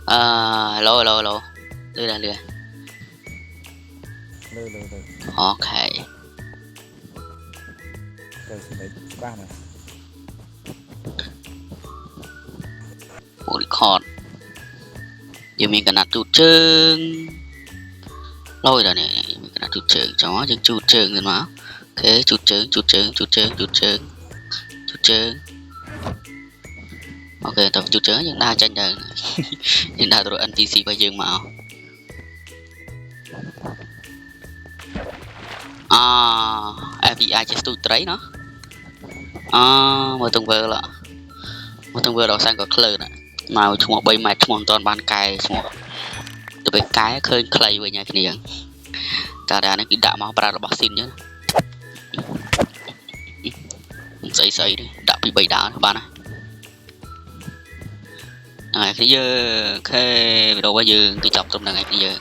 hello hello hello លឺដែរលឺអូខេទៅស្ដីច្បាស់ណាស់ record យើងមានកណាត់ទូតជើងលយដល់នេះមានកណាត់ទូតជើងចុះយើងជូតជើងទៅមកអូខេជូតជើងអូខេតើជូតជើងយើងដើរចាញ់ទៅយើងដើរទៅរក NPC របស់យើងមកFBI ជាស្ទូចត្រីណោះមើលទង្វើដល់សាំងក៏ក្លើណាមកឈ្មោះ3ម៉ែត្រឈ្មោះមិនតាន់បានកែឈ្មោះទៅពេលកែឃើញខ្លីវិញហើយគ្នាតែអានេះគឺដាក់មកប្រើរបស់ស៊ីនចឹងស្អីទេដាក់ពី3ដើរបានហើយគ្នាយើងអូខេវីដេអូរបស់យើងគឺចប់ត្រឹមហ្នឹងឯងគ្នាយើង